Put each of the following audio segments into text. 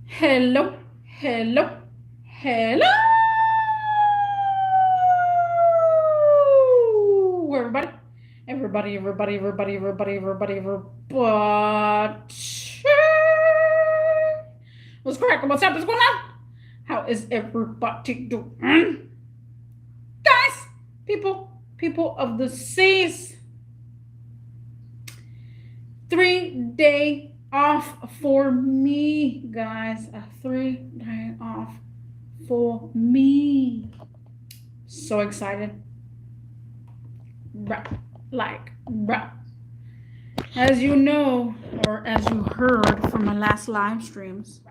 Hello, hello, hello, everybody. Everybody. What's cracking? What's up? What's going on? How is everybody doing? Guys, people of the seas. 3 day off for me, guys. A 3 day off for me. So excited. Bro. Like, bro. As you know, or as you heard from my last live streams,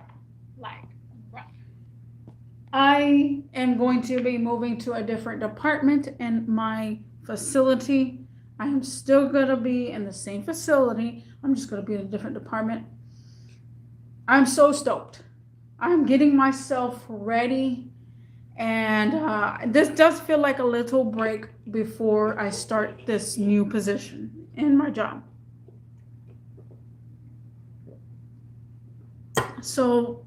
like, bro. I am going to be moving to a different department in my facility. I am still going to be in the same facility. I'm just going to be in a different department. I'm so stoked. I'm getting myself ready. And this does feel like a little break before I start this new position in my job. So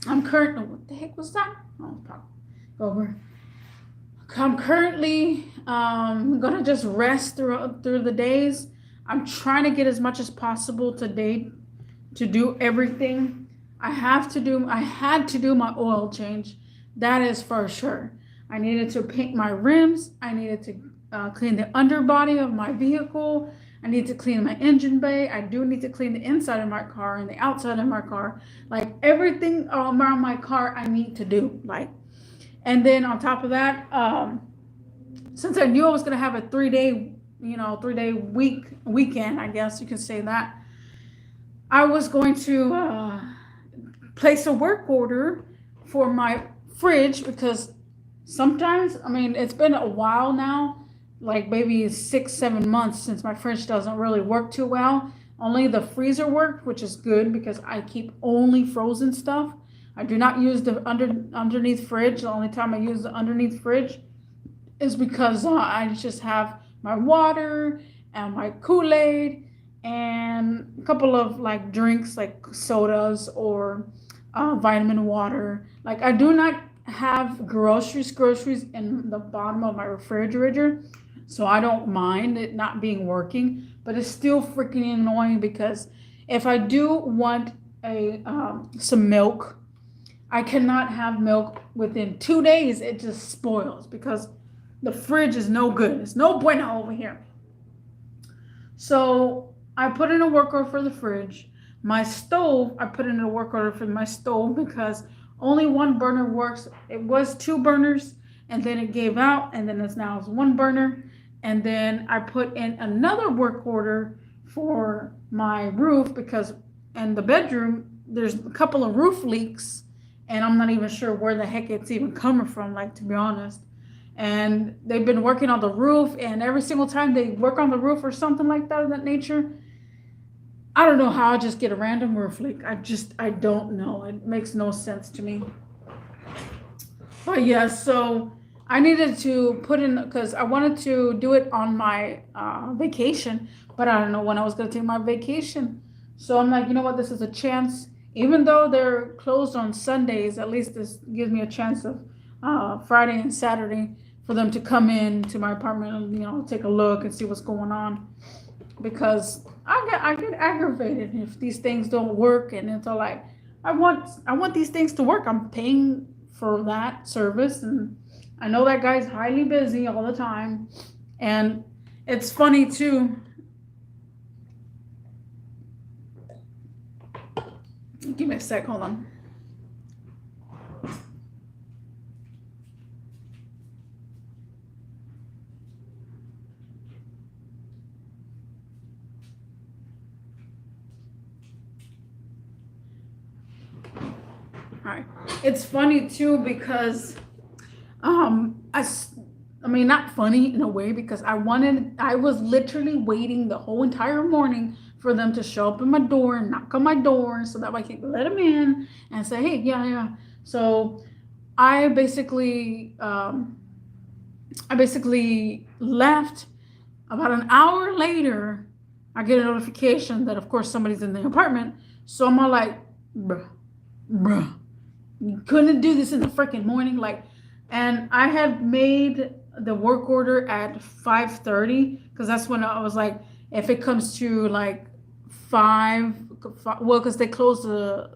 I'm currently, what the heck was that? Oh, probably over. I'm currently gonna just rest through the days. I'm trying to get as much as possible today to do everything. I had to do my oil change. That is for sure. I needed to paint my rims. I needed to clean the underbody of my vehicle. I need to clean my engine bay. I do need to clean the inside of my car and the outside of my car. Like everything around my car, I need to do. Like, and then on top of that, since I knew I was gonna have a 3 day, 3 day weekend, I guess you can say that. I was going to place a work order for my fridge because sometimes, I mean, it's been a while now, like maybe 6, 7 months since my fridge doesn't really work too well. Only the freezer worked, which is good because I keep only frozen stuff. I do not use the underneath fridge. The only time I use the underneath fridge is because I just have my water and my Kool-Aid and a couple of like drinks like sodas or vitamin water. Like I do not have groceries in the bottom of my refrigerator, so I don't mind it not being working, but it's still freaking annoying because if I do want a some milk, I cannot have milk within 2 days. It just spoils because the fridge is no good. It's no bueno over here. So I put in a work order for the fridge. My stove, I put in a work order for my stove because only one burner works. It was 2 burners and then it gave out and then it's now it's 1 burner. And then I put in another work order for my roof because in the bedroom there's a couple of roof leaks and I'm not even sure where the heck it's even coming from, like, to be honest. And they've been working on the roof, and every single time they work on the roof or something like that of that nature, I don't know how I just get a random roof leak. I don't know. It makes no sense to me. But yeah, so I needed to put in because I wanted to do it on my vacation, but I don't know when I was going to take my vacation. So I'm like, you know what? This is a chance. Even though they're closed on Sundays, at least this gives me a chance of Friday and Saturday for them to come in to my apartment and take a look and see what's going on. Because I get aggravated if these things don't work, and it's all like I want these things to work. I'm paying for that service, and I know that guy's highly busy all the time. And it's funny too. Give me a sec. Hold on. All right. It's funny too because I mean, not funny in a way because I was literally waiting the whole entire morning for them to show up at my door and knock on my door so that I can let them in and say, hey, yeah. So I basically, left. About an hour later, I get a notification that, of course, somebody's in the apartment. So I'm all like, bruh. bruh, you couldn't do this in the freaking morning. Like, and I had made the work order at 5:30 because that's when I was like, if it comes to like five, well, because they close the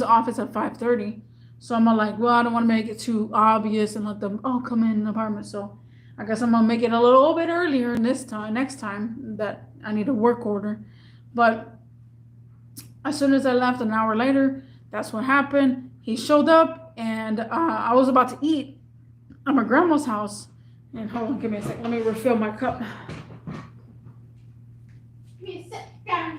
office at 5:30. So I'm like, well, I don't want to make it too obvious and let them come in the apartment. So I guess I'm gonna make it a little bit earlier next time that I need a work order. But as soon as I left an hour later, that's what happened. He showed up, and I was about to eat at my grandma's house. And hold on, give me a second. Let me refill my cup. Give me a sec, guys.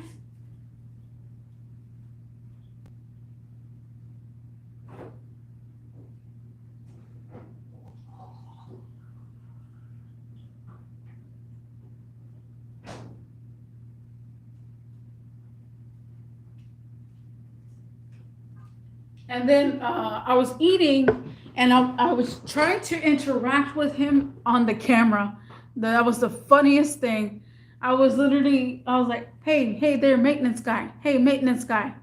And then I was eating, and I was trying to interact with him on the camera. That was the funniest thing. I was like, hey there, maintenance guy. Hey, maintenance guy.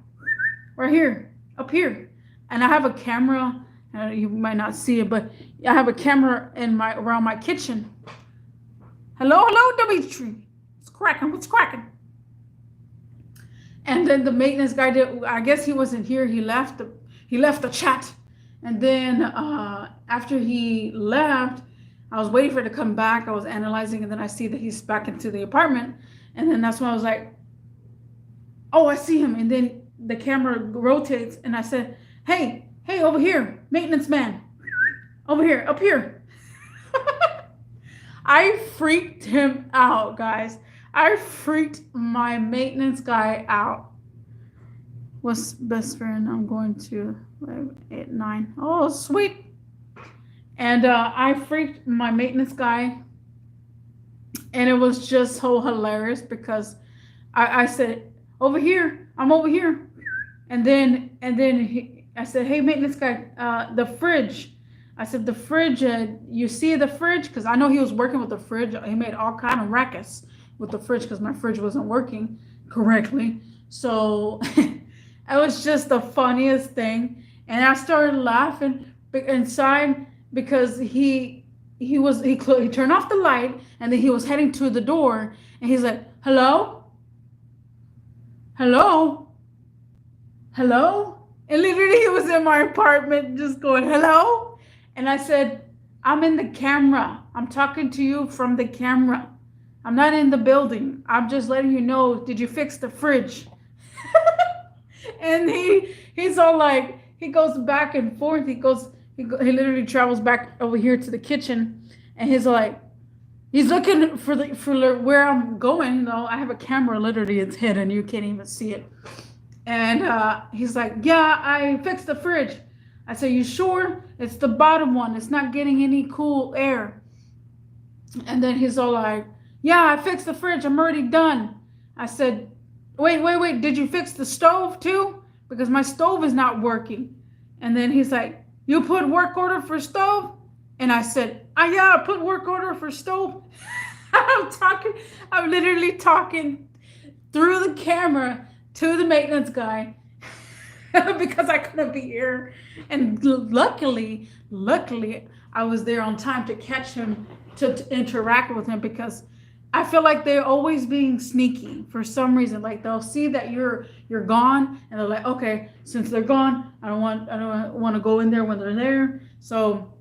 Right here, up here. And I have a camera. You might not see it, but I have a camera around my kitchen. Hello, Dimitri. What's cracking? What's cracking? And then the maintenance guy did. I guess he wasn't here. He left the chat. And then after he left, I was waiting for it to come back. I was analyzing, and then I see that he's back into the apartment. And then that's when I was like, oh, I see him. And then the camera rotates, and I said, hey, over here, maintenance man. Over here, up here. I freaked him out, guys. I freaked my maintenance guy out. What's best friend? I'm going to 8, 9. Oh, sweet. And I freaked my maintenance guy. And it was just so hilarious because I said, over here, I'm over here. And then I said, hey, maintenance guy, the fridge. I said, the fridge, you see the fridge? Because I know he was working with the fridge. He made all kind of rackets with the fridge because my fridge wasn't working correctly. So it was just the funniest thing. And I started laughing inside because he turned off the light, and then he was heading to the door, and he's like, hello? Hello? Hello? And literally he was in my apartment just going, hello? And I said, I'm in the camera. I'm talking to you from the camera. I'm not in the building. I'm just letting you know, did you fix the fridge? And he's all like, he goes back and forth. He literally travels back over here to the kitchen, and he's like, he's looking for where I'm going. You know, I have a camera, literally it's hidden. You can't even see it. And he's like, yeah, I fixed the fridge. I said, you sure? It's the bottom one. It's not getting any cool air. And then he's all like, yeah, I fixed the fridge. I'm already done. I said, wait. Did you fix the stove too? Because my stove is not working. And then he's like, you put work order for stove? And I said, yeah, I put work order for stove. I'm literally talking through the camera to the maintenance guy because I couldn't be here. And luckily, I was there on time to catch him, to interact with him, because I feel like they're always being sneaky for some reason. Like they'll see that you're gone, and they're like, okay, since they're gone, I don't want to go in there when they're there. So,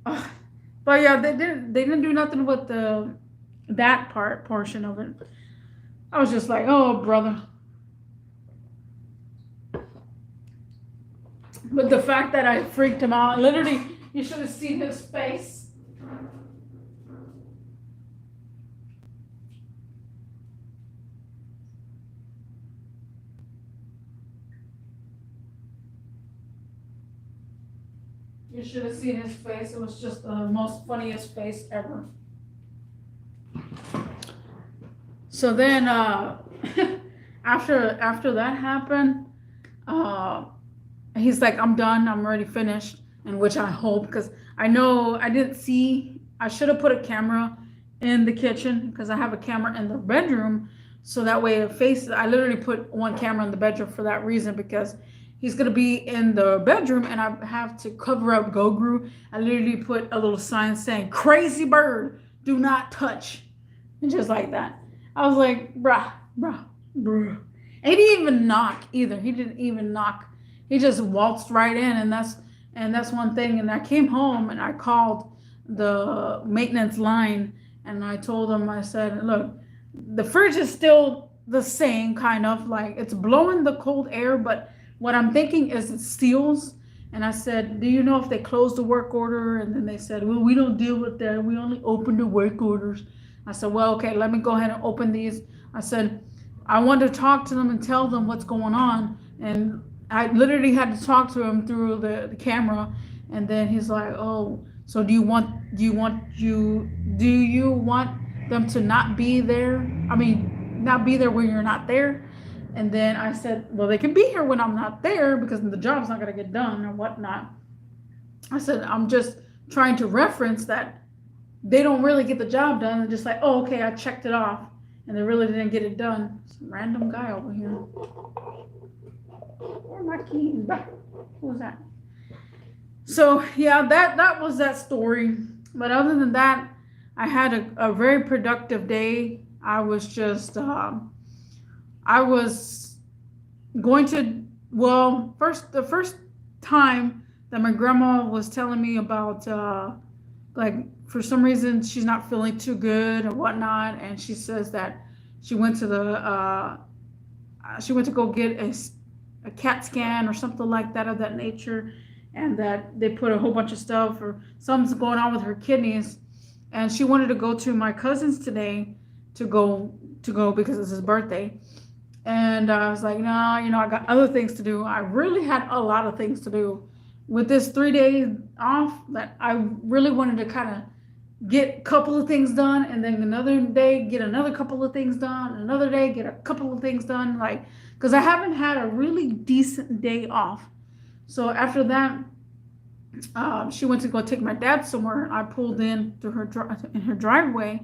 but yeah, they didn't do nothing with that portion of it. I was just like, oh, brother. But the fact that I freaked him out, literally, you should have seen his face. You should have seen his face. It was just the most funniest face ever. So then, after that happened, he's like, I'm done. I'm already finished. And which I hope, because I know I should have put a camera in the kitchen because I have a camera in the bedroom, so that way it faces. I literally put one camera in the bedroom for that reason, because he's gonna be in the bedroom and I have to cover up Goguru. I literally put a little sign saying "Crazy bird, do not touch," and just like that. I was like, bruh. And he didn't even knock either. He didn't even knock. He just waltzed right in, and that's one thing. And I came home and I called the maintenance line and I told them, I said, look, the fridge is still the same, kind of like it's blowing the cold air, but what I'm thinking is it seals. And I said, do you know if they closed the work order? And then they said, well, we don't deal with that. We only open the work orders. I said, well, okay, let me go ahead and open these. I said, I want to talk to them and tell them what's going on. And I literally had to talk to him through the camera. And then he's like, oh, so do you want them to not be there? I mean, not be there when you're not there? And then I said, well, they can be here when I'm not there because the job's not going to get done or whatnot. I said, I'm just trying to reference that they don't really get the job done. They're just like, oh, okay, I checked it off. And they really didn't get it done. Some random guy over here. Where my keys? Who was that? So yeah, that was that story. But other than that, I had a very productive day. I was just I was going to, well, the first time that my grandma was telling me about like, for some reason she's not feeling too good or whatnot, and she says that she went to go get a CAT scan or something like that of that nature, and that they put a whole bunch of stuff or something's going on with her kidneys, and she wanted to go to my cousin's today to go because it's his birthday. And I was like, no, I got other things to do. I really had a lot of things to do with this 3 days off, that I really wanted to kind of get a couple of things done, and then another day get another couple of things done, another day get a couple of things done, like, because I haven't had a really decent day off. So after that, she went to go take my dad somewhere, and I pulled in through her driveway,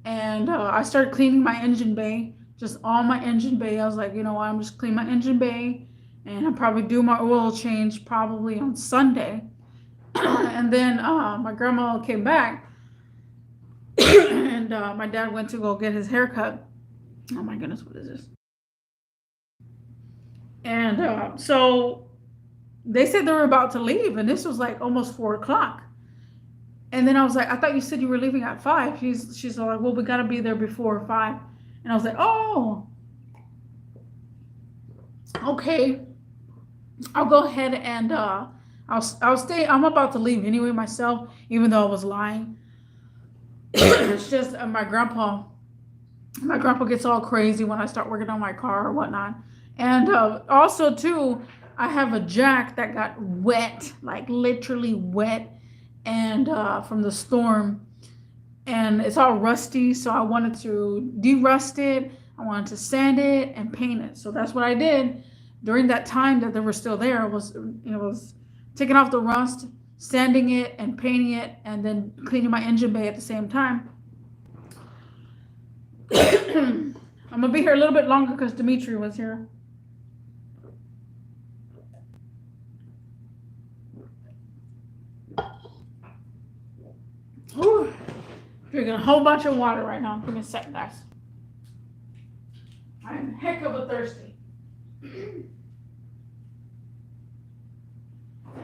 and I started cleaning my engine bay, just all my engine bay. I was like, I'm just clean my engine bay, and I'll probably do my oil change probably on Sunday. And then my grandma came back, and my dad went to go get his haircut. Oh my goodness, what is this? And so they said they were about to leave, and this was like almost 4 o'clock. And then I was like, I thought you said you were leaving at 5. She's like, well, we got to be there before 5. And I was like, oh, okay. I'll go ahead and I'll stay. I'm about to leave anyway myself, even though I was lying. It's just my grandpa gets all crazy when I start working on my car or whatnot. And also too, I have a jack that got wet, like literally wet, and from the storm, and it's all rusty. So I wanted to de-rust it. I wanted to sand it and paint it. So that's what I did during that time that they were still there. Was taking off the rust, sanding it and painting it, and then cleaning my engine bay at the same time. I'm gonna be here a little bit longer because Dimitri was here. Ooh, drinking a whole bunch of water right now. Give me a second, guys. I'm heck of a thirsty. And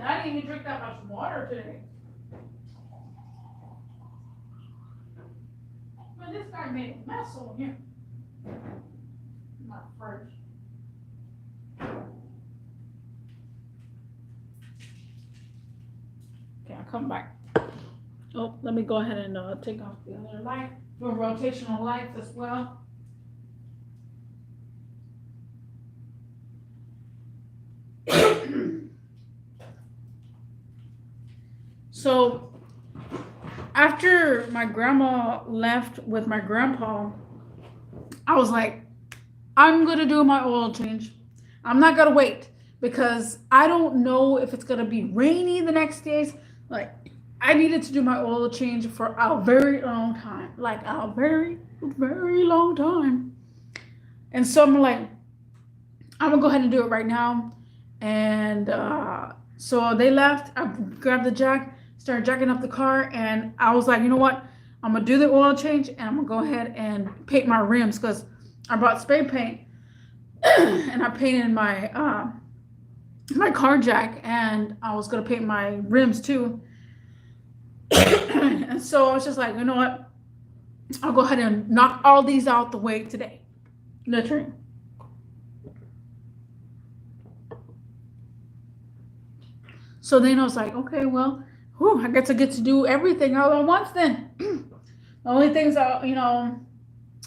I didn't even drink that much water today. But this guy made a mess over here. My fridge. Okay, I'll come back. Oh, let me go ahead and take off the other light. Do rotational lights as well. So after my grandma left with my grandpa, I was like, I'm gonna do my oil change. I'm not gonna wait because I don't know if it's gonna be rainy the next days. Like, I needed to do my oil change for a very long time, like a very, very long time. And so I'm like, I'm gonna go ahead and do it right now. And so they left. I grabbed the jack, started jacking up the car, and I was like, you know what? I'm gonna do the oil change, and I'm gonna go ahead and paint my rims because I bought spray paint and I painted my car jack, and I was gonna paint my rims too. And so I was just like, you know what? I'll go ahead and knock all these out the way today. Literally. So then I was like, okay, well, whew, I get to do everything all at once then. The only things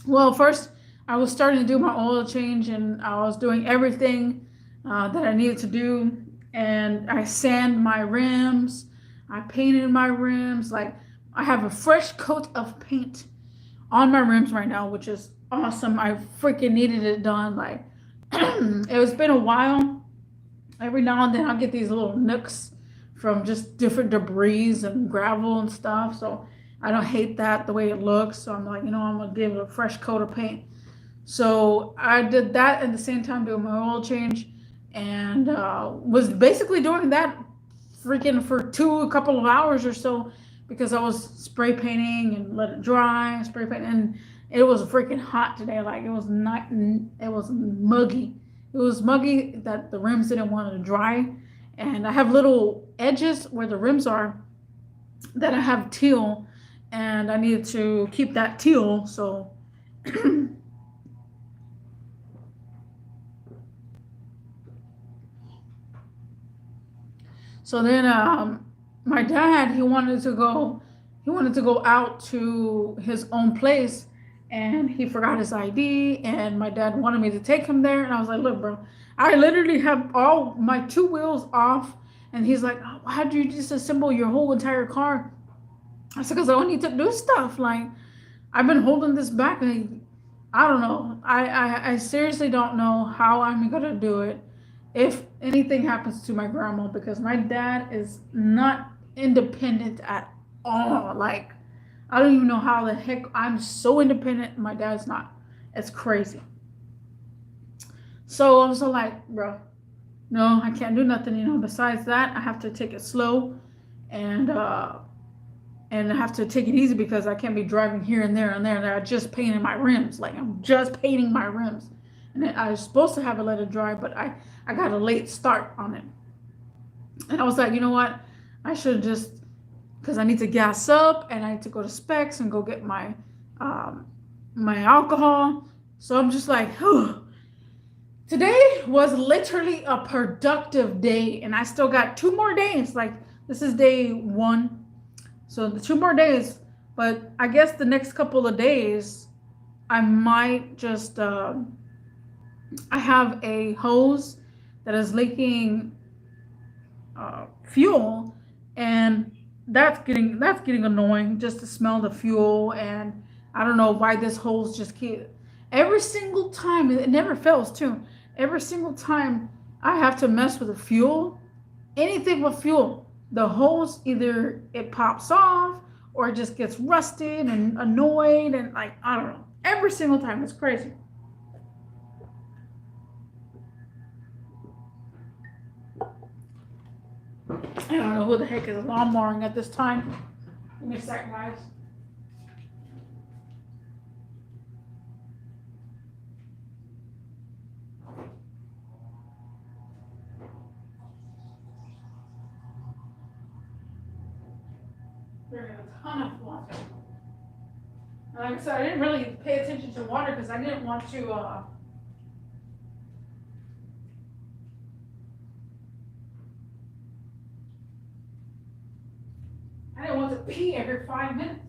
well, first I was starting to do my oil change and I was doing everything that I needed to do. And I sand my rims, I painted my rims. Like, I have a fresh coat of paint on my rims right now, which is awesome. I freaking needed it done. Like, it's been a while. Every now and then I'll get these little nooks from just different debris and gravel and stuff. So I don't hate that the way it looks. So I'm like, I'm gonna give it a fresh coat of paint. So I did that at the same time doing my oil change, and was basically doing that freaking for a couple of hours or so, because I was spray painting and let it dry, spray paint, and it was freaking hot today. Like, it was not, it was muggy. It was muggy that the rims didn't want to dry, and I have little edges where the rims are that I have teal, and I needed to keep that teal. So so then my dad, he wanted to go out to his own place, and he forgot his ID, and my dad wanted me to take him there, and I was like, look, bro, I literally have all my two wheels off. And he's like, oh, how do you disassemble your whole entire car? I said, because I need to do stuff. Like, I've been holding this back, and I don't know. I seriously don't know how I'm gonna do it if anything happens to my grandma, because my dad is not independent at all. Like, I don't even know how the heck I'm so independent. My dad's not. It's crazy. So I was like, bro, no, I can't do nothing. Besides that, I have to take it slow, and I have to take it easy because I can't be driving here and there and there. And I just painted my rims. Like, I'm just painting my rims. And I was supposed to have it let it dry, but I got a late start on it. And I was like, you know what? I should just, because I need to gas up and I need to go to Specs and go get my alcohol. So I'm just like, whew. Today was literally a productive day, and I still got 2 more days. Like, this is day 1. So the 2 more days, but I guess the next couple of days, I might just, I have a hose that is leaking fuel, and that's getting annoying just to smell the fuel. And I don't know why this hose just keep, every single time, it never fails too. Every single time I have to mess with the fuel, anything with fuel, the hose, either it pops off or it just gets rusted and annoyed, and like, I don't know. Every single time, it's crazy. I don't know who the heck is lawnmowing at this time. Give me a sec, guys. There's a ton of water. Like I said, I didn't really pay attention to water because I didn't want to. I didn't want to pee every 5 minutes.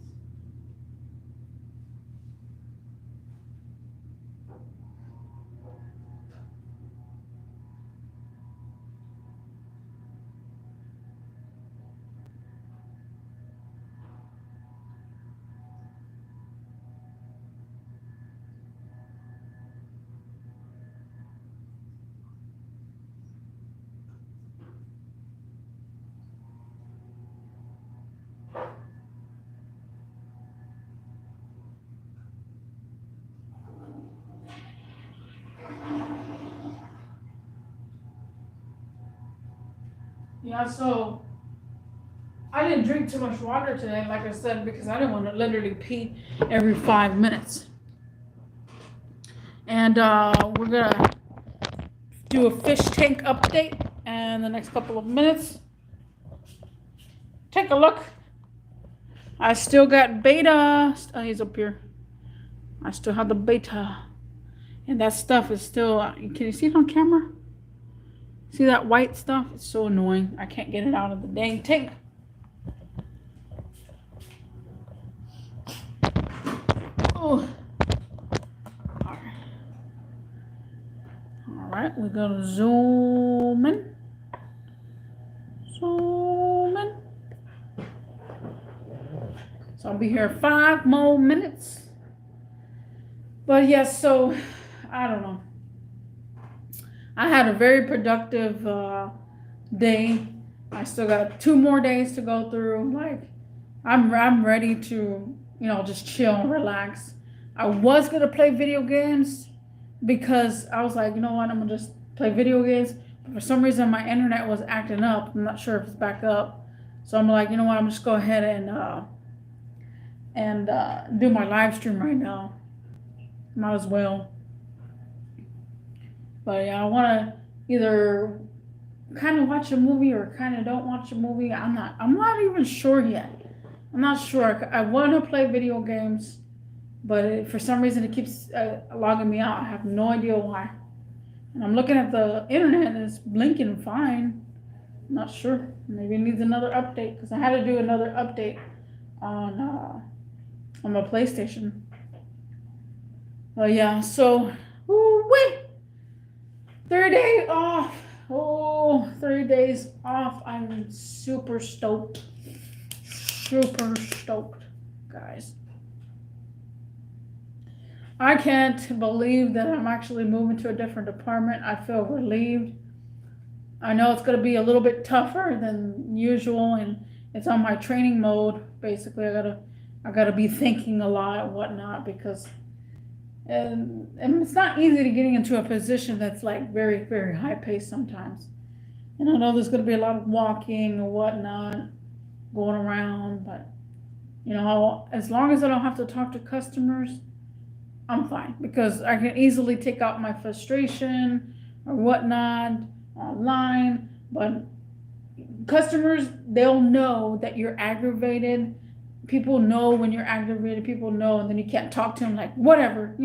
Yeah, so I didn't drink too much water today, like I said, because I didn't want to literally pee every 5 minutes. And we're gonna do a fish tank update in the next couple of minutes. Take a look. I still got beta. Oh, he's up here. I still have the beta. And that stuff is still, can you see it on camera? See that white stuff? It's so annoying. I can't get it out of the dang tank. Oh. All right, we're gonna zoom in. Zoom in. So I'll be here 5 more minutes. But yes, so I don't know. I had a very productive day. I still got 2 more days to go through. Like, I'm ready to, just chill and relax. I was gonna play video games because I was like, you know what, I'm gonna just play video games. But for some reason, my internet was acting up. I'm not sure if it's back up. So I'm like, you know what, I'm just go ahead and do my live stream right now. Might as well. But yeah, I want to either kind of watch a movie or kind of don't watch a movie. I'm not even sure yet. I'm not sure. I want to play video games, but for some reason it keeps logging me out. I have no idea why. And I'm looking at the internet and it's blinking fine. I'm not sure. Maybe it needs another update because I had to do another update on my PlayStation. Oh yeah, so wait, 3 days off. Oh, 3 days off. I'm super stoked. Super stoked, guys. I can't believe that I'm actually moving to a different department. I feel relieved. I know it's going to be a little bit tougher than usual, and it's on my training mode. Basically, I gotta be thinking a lot and whatnot because. And it's not easy to getting into a position that's like very, very high paced sometimes. And I know there's going to be a lot of walking and whatnot going around, but as long as I don't have to talk to customers, I'm fine because I can easily take out my frustration or whatnot online. But customers, they'll know that you're aggravated. People know when you're aggravated. People know, and then you can't talk to them like whatever,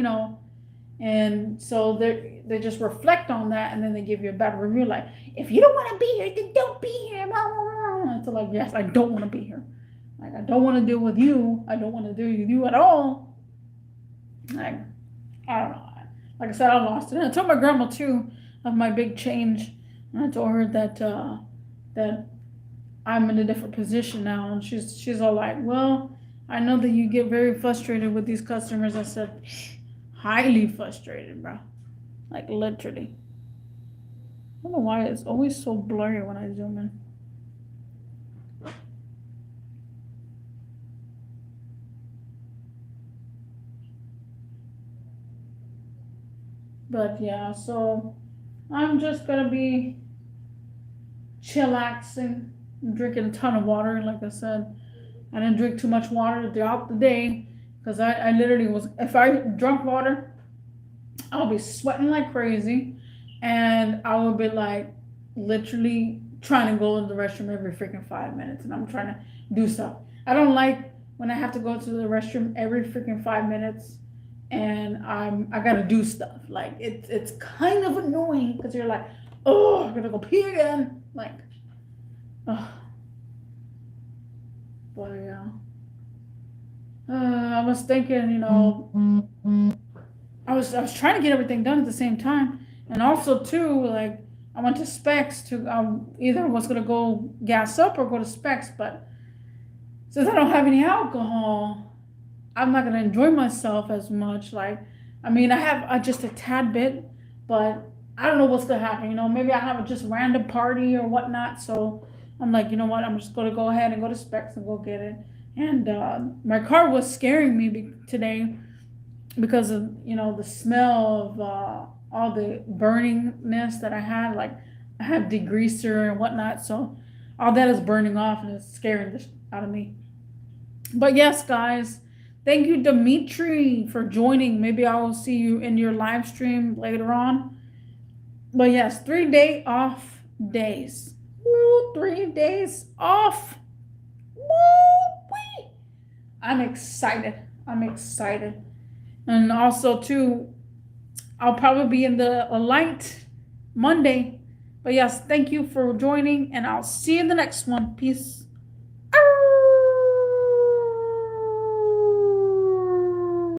And so they just reflect on that, and then they give you a bad review like, if you don't want to be here, then don't be here. And so like, yes, I don't want to be here. Like, I don't want to deal with you. I don't want to deal with you at all. Like, I don't know. Like I said, I lost it. And I told my grandma too of my big change, and I told her that I'm in a different position now, and she's all like, well, I know that you get very frustrated with these customers. I said, highly frustrated, bro. Like, literally. I don't know why it's always so blurry when I zoom in. But yeah, so I'm just gonna be chillaxing, drinking a ton of water. Like I said, I didn't drink too much water throughout the day because I literally was, if I drunk water, I'll be sweating like crazy, and I will be like literally trying to go to the restroom every freaking 5 minutes, and I'm trying to do stuff. I don't like when I have to go to the restroom every freaking 5 minutes and I gotta do stuff. Like, it's kind of annoying because you're like, oh, I'm gonna go pee again. Like, oh. But yeah. I was thinking, I was trying to get everything done at the same time, and also too, like, I went to Specs to either was gonna go gas up or go to Specs, but since I don't have any alcohol, I'm not gonna enjoy myself as much. Like, I mean, I have just a tad bit, but I don't know what's gonna happen. Maybe I have a just random party or whatnot. So I'm like, you know what? I'm just gonna go ahead and go to Specs and go get it. And my car was scaring me today because of the smell of all the burningness that I had. Like, I have degreaser and whatnot, so all that is burning off and it's scaring the out of me. But yes, guys, thank you, Dimitri, for joining. Maybe I will see you in your live stream later on. But yes, 3 day off days. Woo, 3 days off. Woo-wee. I'm excited. I'm excited. And also, too, I'll probably be in the light Monday. But yes, thank you for joining, and I'll see you in the next one. Peace.